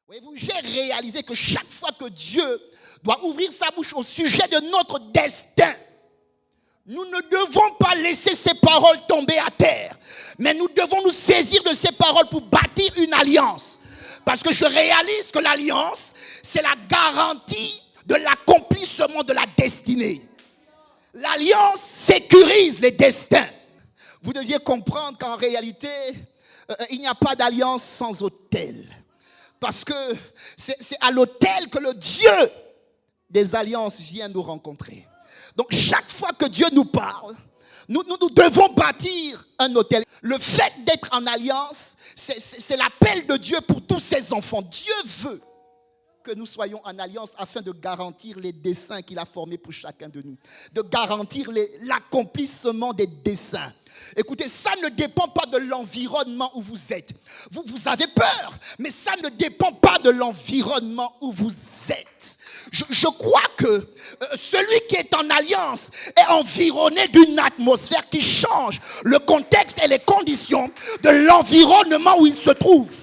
Voyez-vous, j'ai réalisé que chaque fois que Dieu doit ouvrir sa bouche au sujet de notre destin, nous ne devons pas laisser ces paroles tomber à terre, mais nous devons nous saisir de ces paroles pour bâtir une alliance. Parce que je réalise que l'alliance, c'est la garantie de l'accomplissement de la destinée. L'alliance sécurise les destins. Vous deviez comprendre qu'en réalité, il n'y a pas d'alliance sans autel. Parce que c'est à l'autel que le Dieu des alliances vient nous rencontrer. Donc chaque fois que Dieu nous parle, nous devons bâtir un autel. Le fait d'être en alliance, c'est l'appel de Dieu pour tous ses enfants. Dieu veut que nous soyons en alliance afin de garantir les desseins qu'il a formés pour chacun de nous. De garantir l'accomplissement des desseins. Écoutez, ça ne dépend pas de l'environnement où vous êtes. Vous avez peur, mais ça ne dépend pas de l'environnement où vous êtes. Je crois que celui qui est en alliance est environné d'une atmosphère qui change le contexte et les conditions de l'environnement où il se trouve.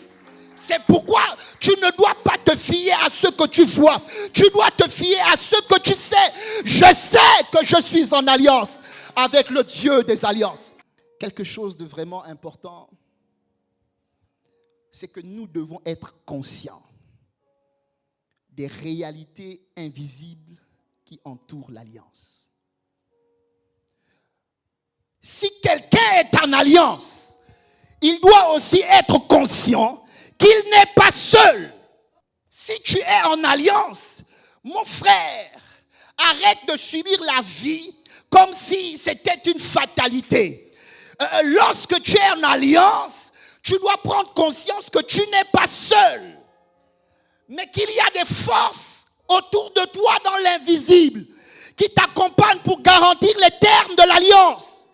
C'est pourquoi tu ne dois pas te fier à ce que tu vois. Tu dois te fier à ce que tu sais. Je sais que je suis en alliance avec le Dieu des alliances. Quelque chose de vraiment important, c'est que nous devons être conscients des réalités invisibles qui entourent l'alliance. Si quelqu'un est en alliance, il doit aussi être conscient qu'il n'est pas seul. Si tu es en alliance, mon frère, arrête de subir la vie comme si c'était une fatalité. Lorsque tu es en alliance, tu dois prendre conscience que tu n'es pas seul, mais qu'il y a des forces autour de toi dans l'invisible qui t'accompagnent pour garantir les termes de l'alliance.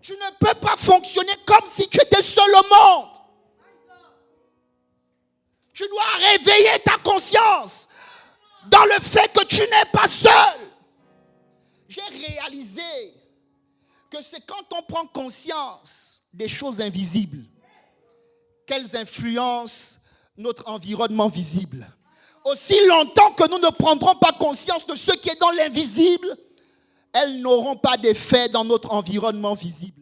Tu ne peux pas fonctionner comme si tu étais seul au monde. Tu dois réveiller ta conscience dans le fait que tu n'es pas seul. J'ai réalisé que c'est quand on prend conscience des choses invisibles qu'elles influencent notre environnement visible. Aussi longtemps que nous ne prendrons pas conscience de ce qui est dans l'invisible, elles n'auront pas d'effet dans notre environnement visible.